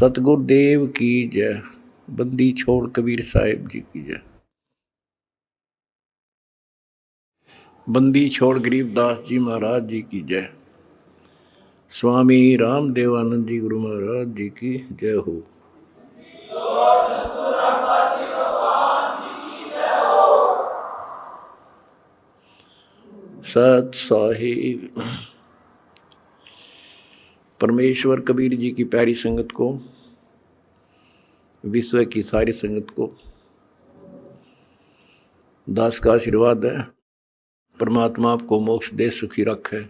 सतगुरुदेव की जय। बंदी छोड़ कबीर साहिब जी की जय। बंदी छोड़ गरीबदास जी महाराज जी की जय। स्वामी राम देवानंद जी गुरु महाराज जी की जय हो। सत साहिब परमेश्वर कबीर जी की प्यारी संगत को, विश्व की सारी संगत को दास का आशीर्वाद है। परमात्मा आपको मोक्ष दे, सुखी रखे,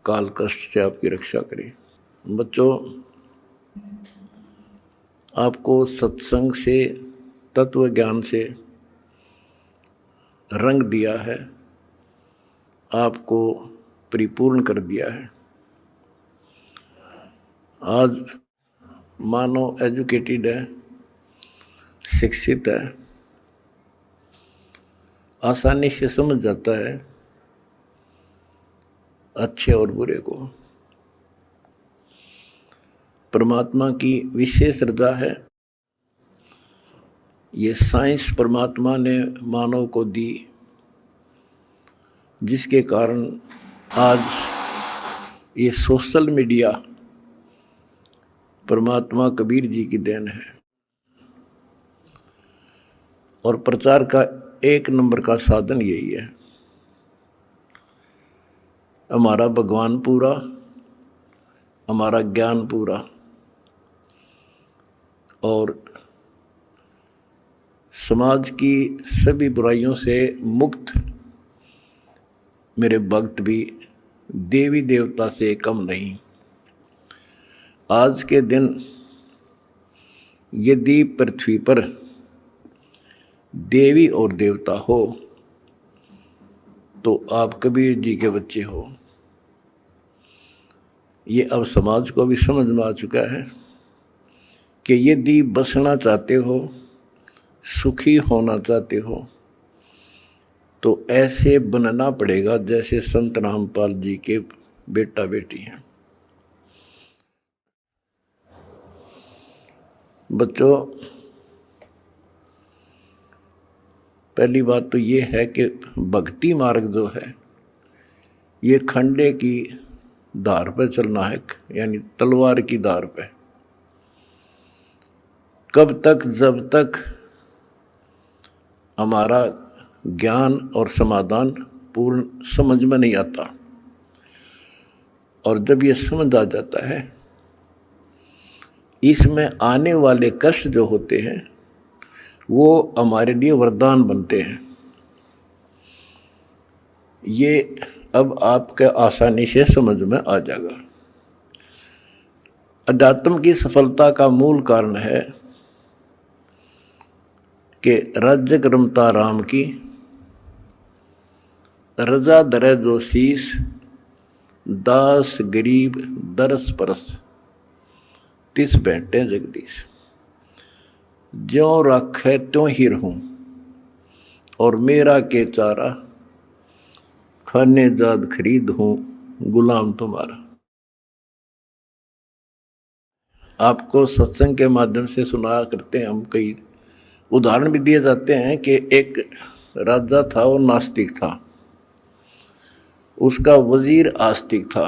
काल कष्ट से आपकी रक्षा करे। बच्चों, आपको सत्संग से, तत्व ज्ञान से रंग दिया है, आपको परिपूर्ण कर दिया है। आज मानव एजुकेटेड है, शिक्षित है, आसानी से समझ जाता है अच्छे और बुरे को। परमात्मा की विशेष रजा है। ये साइंस परमात्मा ने मानव को दी, जिसके कारण आज ये सोशल मीडिया परमात्मा कबीर जी की देन है। और प्रचार का एक नंबर का साधन यही है। हमारा भगवान पूरा, हमारा ज्ञान पूरा, और समाज की सभी बुराइयों से मुक्त मेरे भक्त भी देवी देवता से कम नहीं। आज के दिन यदि पृथ्वी पर देवी और देवता हो तो आप कबीर जी के बच्चे हो। ये अब समाज को भी समझ में आ चुका है कि यदि बसना चाहते हो, सुखी होना चाहते हो, तो ऐसे बनना पड़ेगा जैसे संत रामपाल जी के बेटा बेटी हैं। बच्चों, पहली बात तो ये है कि भक्ति मार्ग जो है ये खंडे की धार पर चलना है, यानी तलवार की धार पे। कब तक? जब तक हमारा ज्ञान और समाधान पूर्ण समझ में नहीं आता। और जब ये समझ आ जाता है, इसमें आने वाले कष्ट जो होते हैं वो हमारे लिए वरदान बनते हैं। ये अब आपके आसानी से समझ में आ जाएगा। अध्यात्म की सफलता का मूल कारण है कि राज्य रमता राम की, रजा दरे जो शीस, दास गरीब दरस परस, तिस बैठे जगदीश। ज्यों राखे त्यों ही रहूं, और मेरा के चारा, खाने जाद खरीद हूं, गुलाम तुम्हारा। आपको सत्संग के माध्यम से सुना करते हैं हम, कई उदाहरण भी दिए जाते हैं कि एक राजा था, वो नास्तिक था, उसका वजीर आस्तिक था।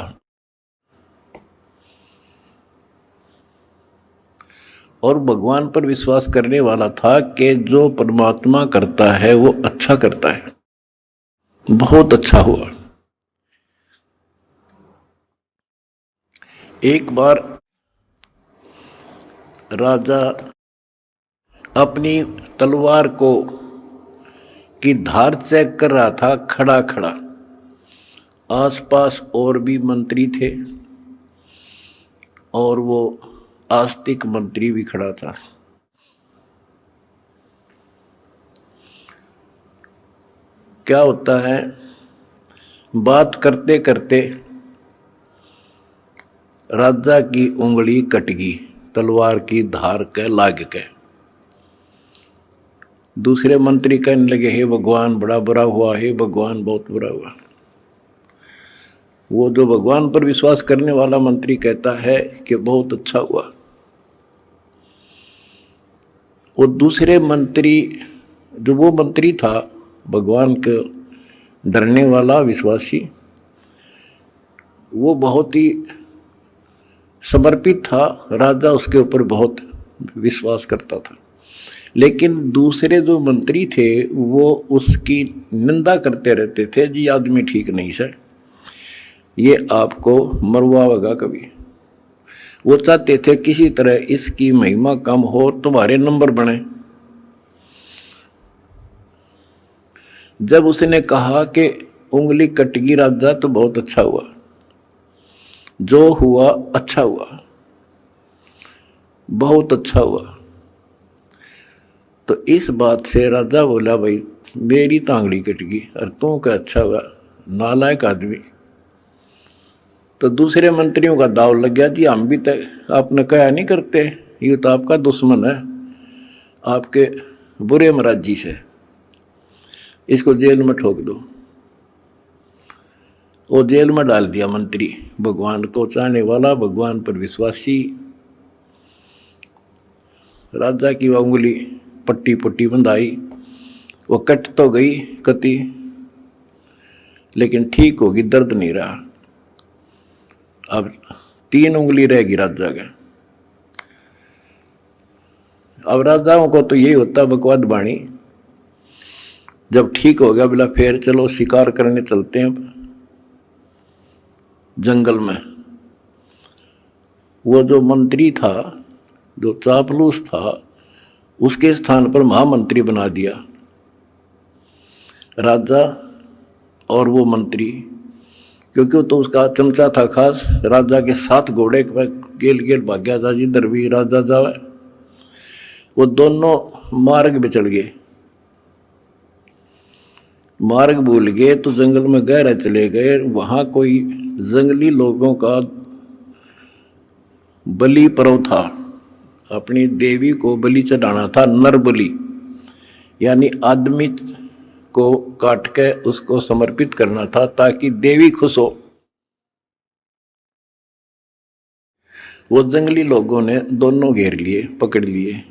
और भगवान पर विश्वास करने वाला था कि जो परमात्मा करता है वो अच्छा करता है। बहुत अच्छा हुआ। एक बार राजा अपनी तलवार को की धार चेक कर रहा था, खड़ा खड़ा। आसपास और भी मंत्री थे और वो आस्तिक मंत्री भी खड़ा था। क्या होता है, बात करते करते राजा की उंगली कट गई, तलवार की धार के लाग के। दूसरे मंत्री कहने लगे, हे भगवान बड़ा बुरा हुआ, हे भगवान बहुत बुरा हुआ। वो जो भगवान पर विश्वास करने वाला मंत्री कहता है कि बहुत अच्छा हुआ, वो दूसरे मंत्री, जो वो मंत्री था भगवान के डरने वाला विश्वासी, वो बहुत ही समर्पित था, राजा उसके ऊपर बहुत विश्वास करता था। लेकिन दूसरे जो मंत्री थे वो उसकी निंदा करते रहते थे, जी आदमी ठीक नहीं सर, ये आपको मरवाएगा कभी। वो चाहते थे किसी तरह इसकी महिमा कम हो, तुम्हारे नंबर बने। जब उसने कहा कि उंगली कटगी राजा तो बहुत अच्छा हुआ, जो हुआ अच्छा हुआ, बहुत अच्छा हुआ, तो इस बात से राजा बोला भाई मेरी तांगड़ी कट गई और तू क्या अच्छा हुआ, नालायक आदमी। तो दूसरे मंत्रियों का दाव लग गया, जी हम भी तक आपने कहा नहीं करते, ये तो आपका दुश्मन है, आपके बुरे मराजी से, इसको जेल में ठोक दो। वो जेल में डाल दिया मंत्री, भगवान को चाहने वाला, भगवान पर विश्वासी। राजा की वह उंगली पट्टी पट्टी बंधाई, वो कट तो गई कति, लेकिन ठीक होगी, दर्द नहीं रहा। अब 3 उंगली रहेगी राजा का। अब राजाओं को तो यही होता बकवाद बाणी, जब ठीक हो गया बोला फिर चलो शिकार करने चलते हैं जंगल में। वो जो मंत्री था, जो चापलूस था, उसके स्थान पर महामंत्री बना दिया राजा और वो मंत्री, क्योंकि वो तो उसका चमचा था खास। राजा के 7 घोड़े गेल गेल भाग्या था, जिधर भी राजा जावे वो दोनों मार्ग पे चल गए। मार्ग भूल गए तो जंगल में गहरे चले गए। वहां कोई जंगली लोगों का बलि पर्व था, अपनी देवी को बलि चढ़ाना था, नर बलि, यानी आदमी को काट के उसको समर्पित करना था ताकि देवी खुश हो। वो जंगली लोगों ने दोनों घेर लिए, पकड़ लिए,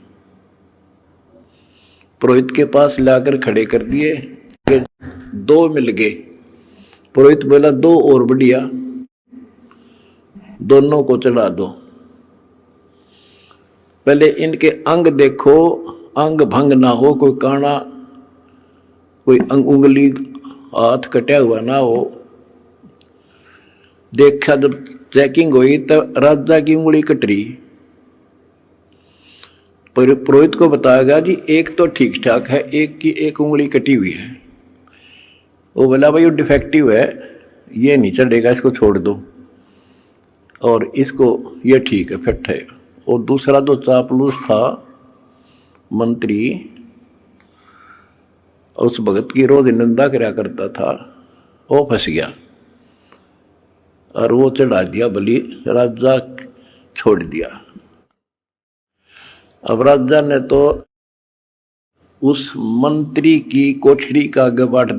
पुरोहित के पास लाकर खड़े कर दिए। 2 मिल गए। पुरोहित बोला 2 और बढ़िया, दोनों को चढ़ा दो। पहले इनके अंग देखो, अंग भंग ना हो, कोई काना, कोई उंगली हाथ कटा हुआ ना हो। देखा जब चेकिंग हुई तो राजा की उंगली कट रही। पुरोहित को बताया गया जी एक तो ठीक ठाक है, एक की एक उंगली कटी हुई है। वो बोला भाई वो डिफेक्टिव है, ये नहीं चढ़ेगा, इसको छोड़ दो, और इसको ये ठीक है, फिट है। और दूसरा जो चापलूस था मंत्री, उस भगत की रोज निंदा करा करता था, वो फंस गया और वो चढ़ा दिया बलि, राजा छोड़ दिया। अब राजा ने तो उस मंत्री की कोठरी का गबाट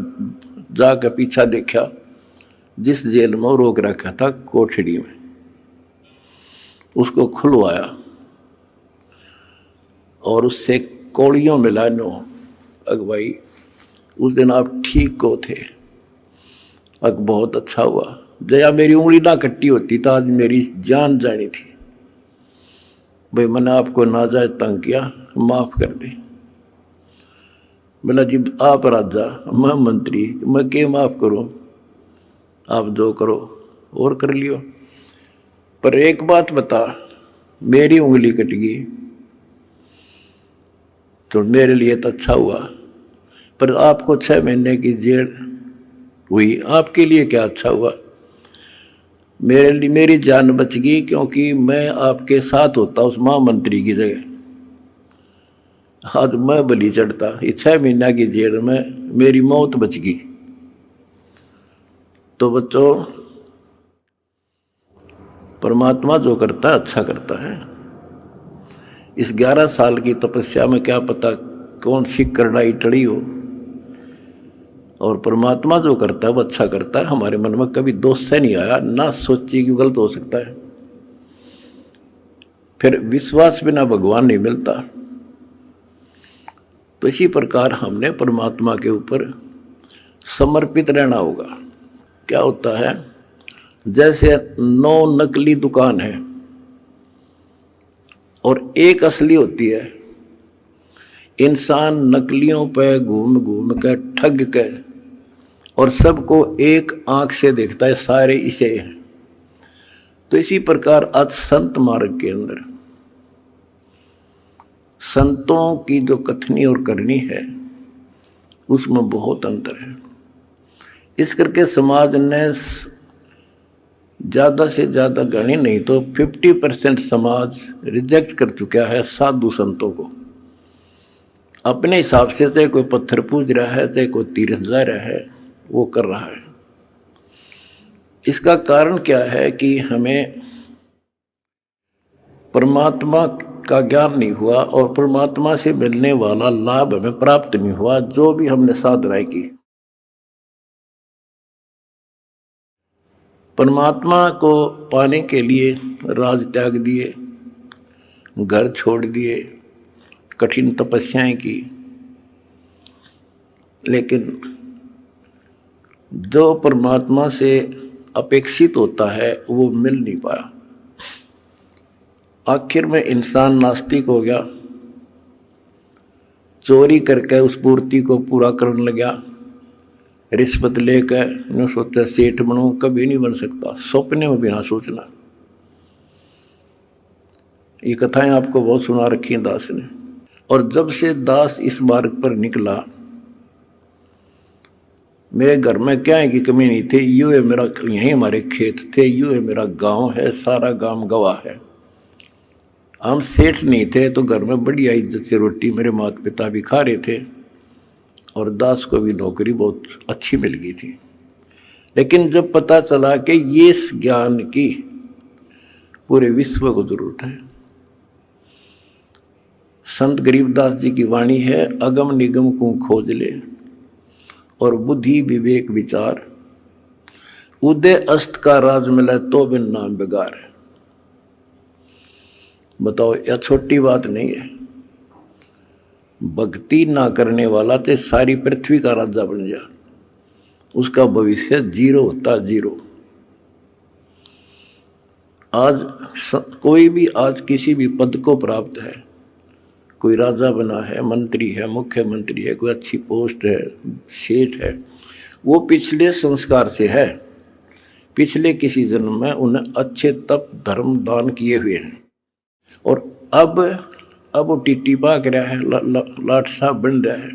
जाकर पीछा देखा, जिस जेल में रोक रखा था कोठरी में, उसको खुलवाया और उससे कौड़ियों मिला नो, अगवाई उस दिन आप ठीक को थे, अग बहुत अच्छा हुआ, जया मेरी उंगली ना कट्टी होती तो आज मेरी जान जानी थी। भाई मैंने आपको नाजायज तंग किया, माफ कर दे। बोला जी आप राजा, मैं मंत्री, मैं क्या माफ करूं, आप जो करो और कर लियो, पर एक बात बता, मेरी उंगली कट गई तो मेरे लिए तो अच्छा हुआ, पर आपको 6 महीने की जेल हुई, आपके लिए क्या अच्छा हुआ? मेरे लिए मेरी जान बच गई, क्योंकि मैं आपके साथ होता उस महामंत्री की जगह, आज मैं बलि चढ़ता। ये 6 महीना की जेल में मेरी मौत बच गई। तो बच्चों, परमात्मा जो करता है अच्छा करता है। इस 11 साल की तपस्या में क्या पता कौन सी करड़ाई टड़ी हो, और परमात्मा जो करता है वो अच्छा करता है। हमारे मन में कभी दोष से नहीं आया, ना सोचिए कि गलत हो सकता है। फिर विश्वास बिना भगवान नहीं मिलता। तो इसी प्रकार हमने परमात्मा के ऊपर समर्पित रहना होगा। क्या होता है, जैसे 9 नकली दुकान है और एक असली होती है। इंसान नकलियों पे घूम घूम कर ठग के और सबको एक आंख से देखता है, सारे इसे हैं। तो इसी प्रकार आज संत मार्ग के अंदर संतों की जो कथनी और करनी है उसमें बहुत अंतर है। इस करके समाज ने ज़्यादा से ज़्यादा गणी नहीं तो 50% समाज रिजेक्ट कर चुका है साधु संतों को। अपने हिसाब से चाहे कोई पत्थर पूज रहा है, चाहे कोई तीर्थ जा रहा है, वो कर रहा है। इसका कारण क्या है कि हमें परमात्मा का ज्ञान नहीं हुआ और परमात्मा से मिलने वाला लाभ हमें प्राप्त नहीं हुआ, जो भी हमने साधनाएं की। परमात्मा को पाने के लिए राज त्याग दिए, घर छोड़ दिए, कठिन तपस्याएं की, लेकिन जो परमात्मा से अपेक्षित होता है वो मिल नहीं पाया। आखिर में इंसान नास्तिक हो गया, चोरी करके उस पूर्ति को पूरा करने लगा। रिश्वत लेकर न सोचता सेठ बनूं, कभी नहीं बन सकता, सपने में भी ना सोचना। ये कथाएं आपको बहुत सुना रखी हैं दास ने। और जब से दास इस मार्ग पर निकला, मेरे घर में क्या है कि कमी नहीं थी। यूँ है मेरा, यहीं हमारे खेत थे, यूँ है मेरा गांव है, सारा गांव गवाह है। हम सेठ नहीं थे तो घर में बढ़िया इज्जत से रोटी मेरे माता पिता भी खा रहे थे और दास को भी नौकरी बहुत अच्छी मिल गई थी। लेकिन जब पता चला कि ये ज्ञान की पूरे विश्व को जरूरत है, संत गरीबदास जी की वाणी है, अगम निगम को खोज ले और बुद्धि विवेक विचार, उदय अस्त का राज मिला तो बिन नाम बेगार। बताओ, यह छोटी बात नहीं है। भक्ति ना करने वाला तो सारी पृथ्वी का राजा बन जा, उसका भविष्य जीरो होता, जीरो। आज कोई भी आज किसी भी पद को प्राप्त है, कोई राजा बना है, मंत्री है, मुख्यमंत्री है, कोई अच्छी पोस्ट है, सेठ है, वो पिछले संस्कार से है। पिछले किसी जन्म में उन्हें अच्छे तप धर्म दान किए हुए हैं और अब वो टीटी भाग रहा है, लाट साहब बन रहा है,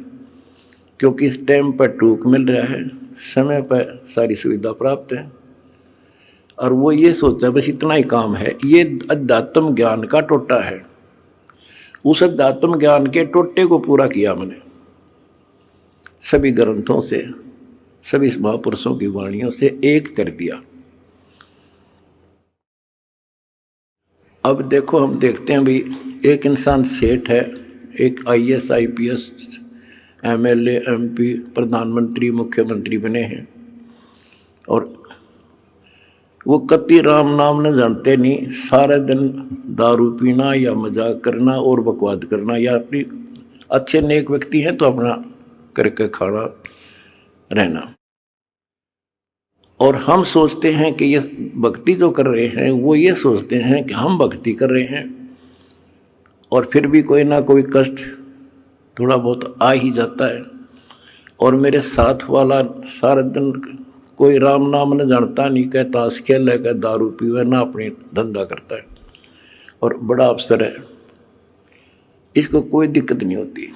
क्योंकि इस टाइम पर टूक मिल रहा है, समय पर सारी सुविधा प्राप्त है और वो ये सोचता है बस इतना ही काम है। ये अध्यात्म ज्ञान का टोटा है। उस अध्यात्म ज्ञान के टोटे को पूरा किया मैंने सभी ग्रंथों से, सभी महापुरुषों की वाणियों से एक कर दिया। अब देखो, हम देखते हैं भी एक इंसान सेठ है, एक IAS IPS MLA MP प्रधानमंत्री मुख्यमंत्री बने हैं और वो कति राम नाम न जानते नहीं, सारे दिन दारू पीना या मजाक करना और बकवाद करना, या अपनी अच्छे नेक व्यक्ति हैं तो अपना करके खाना रहना। और हम सोचते हैं कि ये भक्ति जो कर रहे हैं वो ये सोचते हैं कि हम भक्ति कर रहे हैं और फिर भी कोई ना कोई कष्ट थोड़ा बहुत आ ही जाता है। और मेरे साथ वाला सारा दिन कोई राम नाम न जानता, नहीं कह ताश खेल है, कह दारू पीवे, ना अपनी धंधा करता है और बड़ा अफसर है, इसको कोई दिक्कत नहीं होती।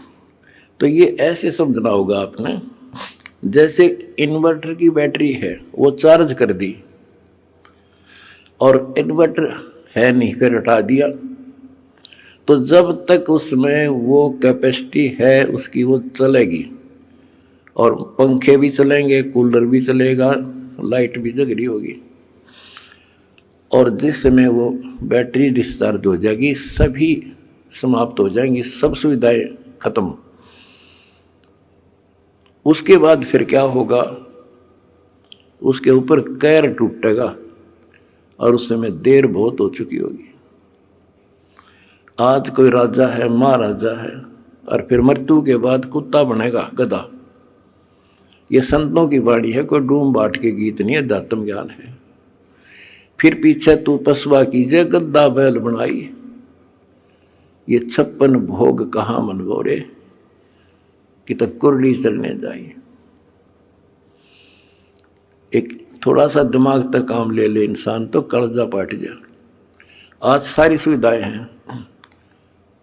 तो ये ऐसे समझना होगा आपने, जैसे इन्वर्टर की बैटरी है, वो चार्ज कर दी और इन्वर्टर है नहीं, फिर हटा दिया, तो जब तक उसमें वो कैपेसिटी है उसकी वो चलेगी और पंखे भी चलेंगे, कूलर भी चलेगा, लाइट भी जग रही होगी। और जिस समय वो बैटरी डिस्चार्ज हो जाएगी, सभी समाप्त हो जाएंगी, सब सुविधाएं खत्म। उसके बाद फिर क्या होगा, उसके ऊपर कैर टूटेगा और उस समय देर बहुत हो चुकी होगी। आज कोई राजा है, महाराजा है, और फिर मृत्यु के बाद कुत्ता बनेगा, गधा। ये संतों की वाणी है, कोई डूम बाट के गीत नहीं है, अध्यात्म ज्ञान है। फिर पीछे तू पसवा कीजिए, गद्दा बैल बनाई, ये 56 भोग कहाँ मन बोरे, कि तक कुरली चलने जाए। एक थोड़ा सा दिमाग तक काम ले ले इंसान तो कर्जा पाट जा। आज सारी सुविधाएं हैं,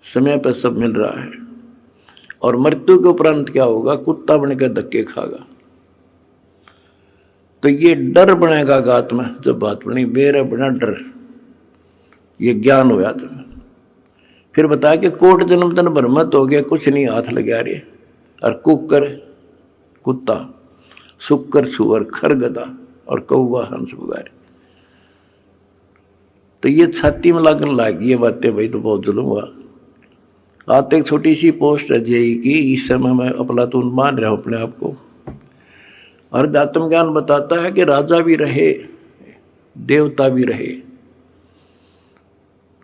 समय पर सब मिल रहा है, और मृत्यु के उपरांत क्या होगा, कुत्ता बनकर धक्के खागा। तो ये डर बनेगा गात में, जब बात बनी मेरा बना डर, ये ज्ञान होया। तो फिर बताया कि कोट जन्म तन भ्रमत हो गया, कुछ नहीं हाथ लगा रे, और कुकर कुत्ता, सुकर सुअर खर गधा, और कौवा हंस बुगारे। तो ये छाती में लगने लगी ये बातें, भाई तो बहुत जुल्म हुआ। आते एक छोटी सी पोस्ट है जेई की, इस समय मैं अफलातून मान रहा हूं अपने आप को। और अध्यात्म ज्ञान बताता है कि राजा भी रहे, देवता भी रहे,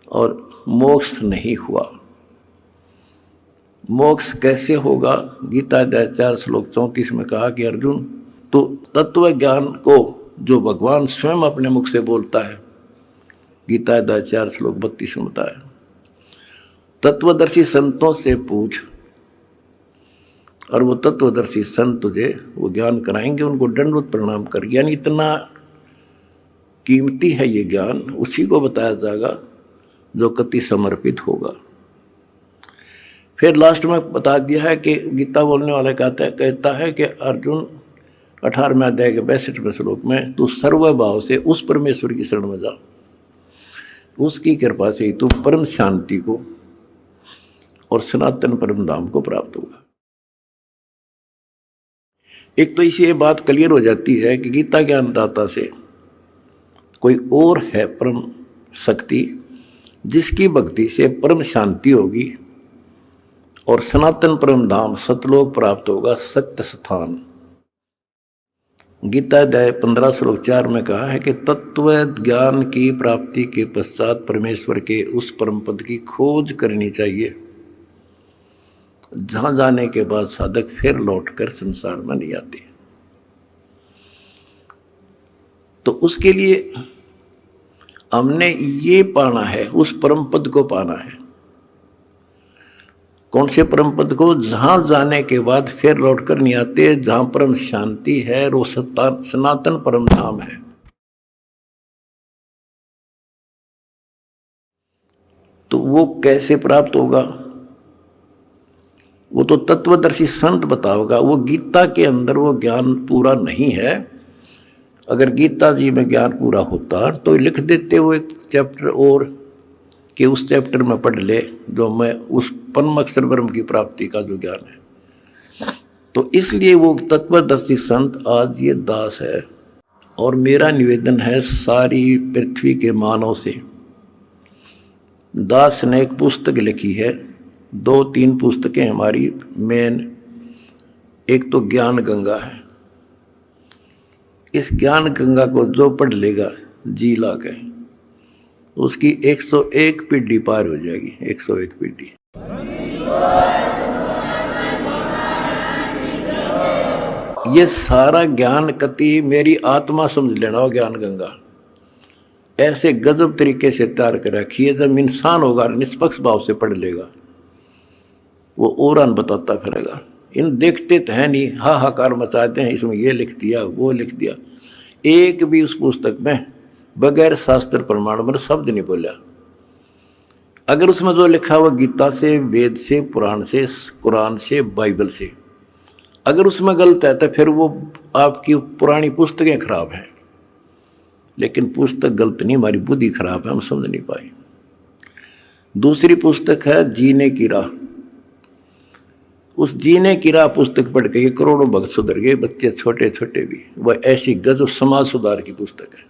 और मोक्ष नहीं हुआ। मोक्ष कैसे होगा, गीता अध्याय 4 श्लोक 34 में कहा कि अर्जुन, तो तत्व ज्ञान को जो भगवान स्वयं अपने मुख से बोलता है, गीता अध्याय 4 श्लोक 32 में बताया, तत्वदर्शी संतों से पूछ, और वो तत्वदर्शी संत तुझे वो ज्ञान कराएंगे, उनको दंडवत प्रणाम कर। यानी इतना कीमती है ये ज्ञान, उसी को बताया जाएगा जो कति समर्पित होगा। फिर लास्ट में बता दिया है कि गीता बोलने वाला कहता है कि अर्जुन 18वें अध्याय के 62वें श्लोक में, तू सर्वभाव से उस परमेश्वर की शरण में जा, उसकी कृपा से ही तू परम शांति को और सनातन परम धाम को प्राप्त होगा। एक तो इसी ये बात क्लियर हो जाती है कि गीता ज्ञानदाता से कोई और है परम शक्ति, जिसकी भक्ति से परम शांति होगी और सनातन परम धाम सतलोक प्राप्त होगा, सत्य स्थान। गीता अध्याय 15 श्लोक 4 में कहा है कि तत्व ज्ञान की प्राप्ति के पश्चात परमेश्वर के उस परम पद की खोज करनी चाहिए, जहां जाने के बाद साधक फिर लौटकर संसार में नहीं आते। तो उसके लिए हमने ये पाना है, उस परम पद को पाना है। कौन से परम पद को? जहां जाने के बाद फिर लौटकर नहीं आते, जहां परम शांति है, वो सनातन परम धाम है। तो वो कैसे प्राप्त होगा? वो तो तत्वदर्शी संत बताओगा। वो गीता के अंदर वो ज्ञान पूरा नहीं है। अगर गीता जी में ज्ञान पूरा होता तो लिख देते वो एक चैप्टर और, कि उस चैप्टर में पढ़ ले जो मैं उस परम अक्षर ब्रह्म की प्राप्ति का जो ज्ञान है। तो इसलिए वो तत्वदर्शी संत आज ये दास है। और मेरा निवेदन है सारी पृथ्वी के मानव से, दास ने एक पुस्तक लिखी है, 2-3 पुस्तकें हमारी मेन, एक तो ज्ञान गंगा है। इस ज्ञान गंगा को जो पढ़ लेगा जी ला के, उसकी 101 पीढ़ी पार हो जाएगी। 101 पीढ़ी। ये सारा ज्ञान कति मेरी आत्मा समझ लेना हो, ज्ञान गंगा ऐसे गजब तरीके से तैयार कर रखी है। जब इंसान होगा निष्पक्ष भाव से पढ़ लेगा, वो और बताता फिरेगा। इन देखते तो है नहीं, हाहाकार मचाते हैं, इसमें ये लिख दिया वो लिख दिया। एक भी उस पुस्तक में बगैर शास्त्र प्रमाण मतलब शब्द नहीं बोला। अगर उसमें जो लिखा हुआ गीता से, वेद से, पुराण से, कुरान से, बाइबल से, अगर उसमें गलत है तो फिर वो आपकी पुरानी पुस्तकें खराब हैं। लेकिन पुस्तक गलत नहीं, हमारी बुद्धि खराब है, हम समझ नहीं पाए। दूसरी पुस्तक है जीने की राह। उस जीने की राह पुस्तक पढ़ के करोड़ों भक्त सुधर गए, बच्चे छोटे छोटे भी। वह ऐसी गजब समाज सुधार की पुस्तक है।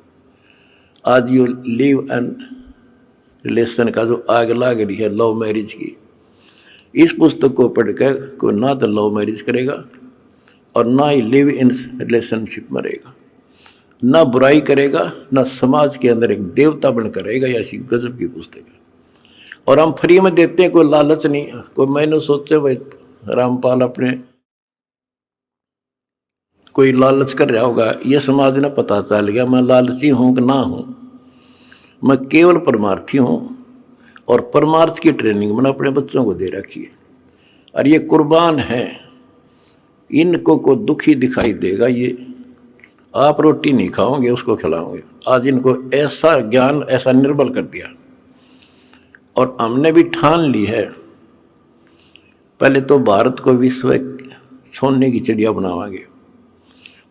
आज ये लिव एंड रिलेशन का जो आग लाग रही है लव मैरिज की, इस पुस्तक को पढ़कर कोई ना तो लव मैरिज करेगा और ना ही लिव इन रिलेशनशिप में रहेगा, ना बुराई करेगा, ना समाज के अंदर एक देवता बनकर रहेगा। ऐसी गजब की पुस्तक है और हम फ्री में देते हैं, कोई लालच नहीं। कोई मैंने सोचे भाई रामपाल अपने कोई लालच कर रहा होगा, ये समाज ने पता चल गया मैं लालची हूं कि ना हूं। मैं केवल परमार्थी हूं और परमार्थ की ट्रेनिंग मैंने अपने बच्चों को दे रखी है और ये कुर्बान है। इनको को दुखी दिखाई देगा, ये आप रोटी नहीं खाओगे उसको खिलाओगे। आज इनको ऐसा ज्ञान ऐसा निर्बल कर दिया और हमने भी ठान ली है पहले तो भारत को विश्व सोने की चिड़िया बनावांगे।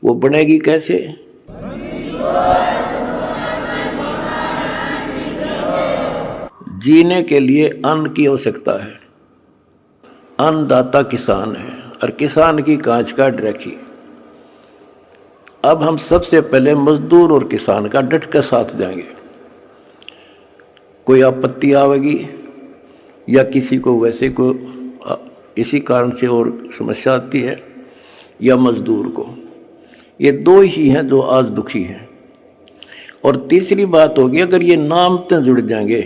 वो बनेगी कैसे? जीने के लिए अन्न की आवश्यकता है, अन्नदाता किसान है और किसान की कांच काट रखी। अब हम सबसे पहले मजदूर और किसान का डट कर साथ देंगे। कोई आपत्ति आवेगी या किसी को वैसे को किसी कारण से और समस्या आती है या मजदूर को, ये दो ही हैं जो आज दुखी हैं। और तीसरी बात होगी, अगर ये नाम से जुड़ जाएंगे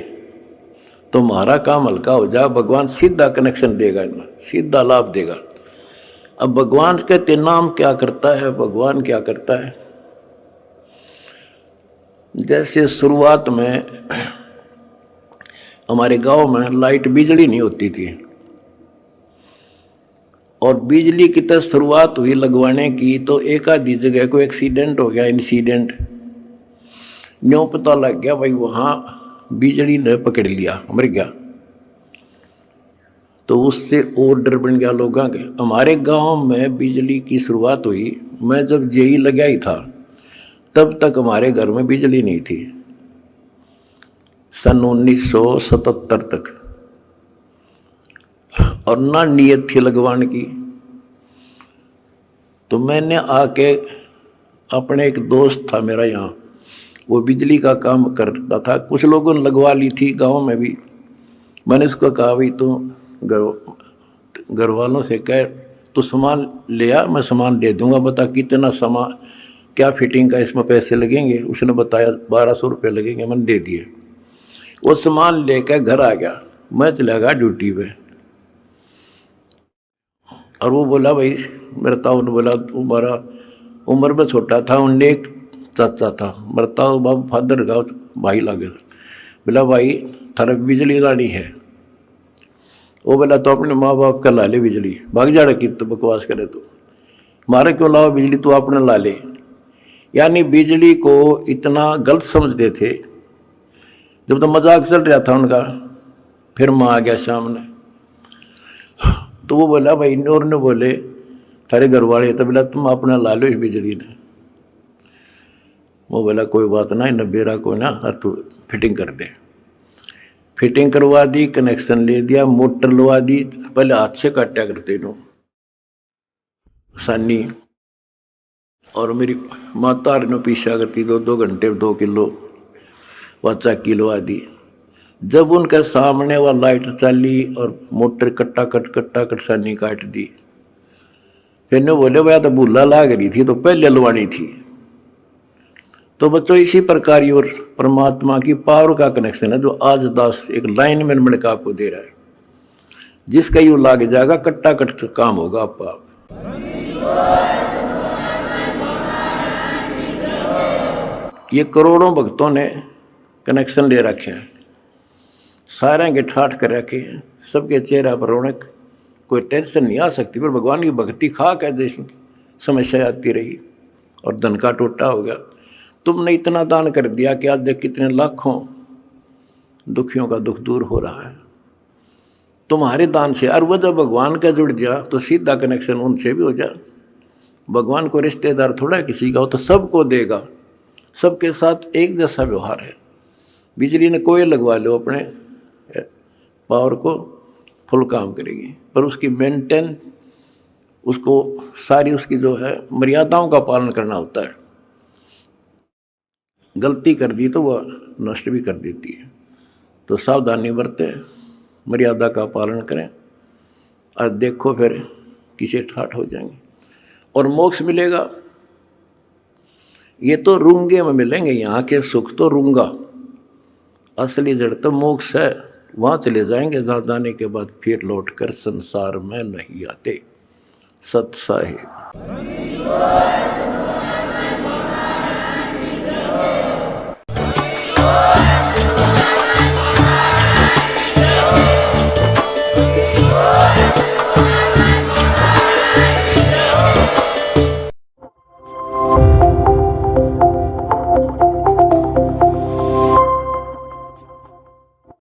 तो हमारा काम हल्का हो जाए। भगवान सीधा कनेक्शन देगा, इनमें सीधा लाभ देगा। अब भगवान कहते नाम क्या करता है, भगवान क्या करता है। जैसे शुरुआत में हमारे गांव में लाइट बिजली नहीं होती थी और बिजली की तरह शुरुआत हुई लगवाने की, तो एक आधी जगह को एक्सीडेंट हो गया, इंसिडेंट न्यों पता लग गया भाई वहां बिजली ने पकड़ लिया, मर गया। तो उससे और डर बन गया लोगों के। हमारे गांव में बिजली की शुरुआत हुई, मैं जब जेई लगा ही था तब तक हमारे घर में बिजली नहीं थी, सन 1977 तक, और ना नीयत थी लगवाने की। तो मैंने आके अपने एक दोस्त था मेरा यहाँ, वो बिजली का काम करता था, कुछ लोगों ने लगवा ली थी गांव में भी। मैंने उसको कहा भाई तू घर वालों से कह तो सामान ले आ, मैं सामान दे दूंगा, बता कितना सामान क्या फिटिंग का इसमें पैसे लगेंगे। उसने बताया 1200 रुपये लगेंगे, मैंने दे दिए। वो सामान लेकर घर आ गया, मैं चला गया ड्यूटी पे। और वो बोला भाई मेरा ताऊ ने बोला तुम्हारा उम्र में छोटा था, उनने एक चाचा था मरता बाबू फादर का भाई लागे, बोला भाई थारा बिजली लानी है। वो बोला तो अपने माँ बाप का ला ले बिजली, भाग जाड़ा की तो बकवास करे तो मारे क्यों लाओ बिजली, तू अपने ला ले। यानी बिजली को इतना गलत समझते थे। जब तो मजाक चल रहा था उनका, फिर माँ आ गया सामने, तो वो बोला भाई और ने बोले थारे घर वाले, तो बोला तुम अपना ला लो इस बिजली ने। वो बोला कोई बात ना, नब्बेरा को ना और तू फिटिंग कर दे। फिटिंग करवा दी, कनेक्शन ले दिया, मोटर लगा दी। पहले हाथ से काटा करते नो सानी, और मेरी माता ने पीछा करती 2-2 घंटे 2 किलो वह चाकी लगा दी। जब उनके सामने वह लाइट चली और मोटर कट्टा कट सानी काट दी, फिर ने बोले भैया तो भूला लाग रही थी तो पहले लवानी थी। तो बच्चों इसी प्रकार और परमात्मा की पावर का कनेक्शन है जो आज दास एक लाइन में मिलकर आपको दे रहा है, जिसका यू लाग जाएगा कट्टा कट काम होगा आपका। ये करोड़ों भक्तों ने कनेक्शन ले रखे हैं, सारे के ठाठ कर रखे हैं, सबके चेहरा पर रौनक, कोई टेंशन नहीं आ सकती। पर भगवान की भक्ति खा कर जैसी समस्या आती रही और धन का टोटा हो गया। तुमने इतना दान कर दिया कि आज देख कितने लाखों दुखियों का दुख दूर हो रहा है तुम्हारे दान से। और वह जब भगवान का जुड़ गया तो सीधा कनेक्शन उनसे भी हो जाए। भगवान को रिश्तेदार थोड़ा किसी का हो, तो सबको देगा, सबके साथ एक जैसा व्यवहार है। बिजली ने कोई लगवा लो अपने पावर को, फुल काम करेगी, पर उसकी मेंटेन, उसको सारी उसकी जो है मर्यादाओं का पालन करना होता है। गलती कर दी तो वह नष्ट भी कर देती है। तो सावधानी बरतें, मर्यादा का पालन करें और देखो फिर किसे ठाठ हो जाएंगे। और मोक्ष मिलेगा। ये तो रूंगे में मिलेंगे, यहाँ के सुख तो रूंगा, असली जड़ तो मोक्ष है। वहाँ चले जाएंगे जहाँ जाने के बाद फिर लौटकर संसार में नहीं आते। सत साहिब।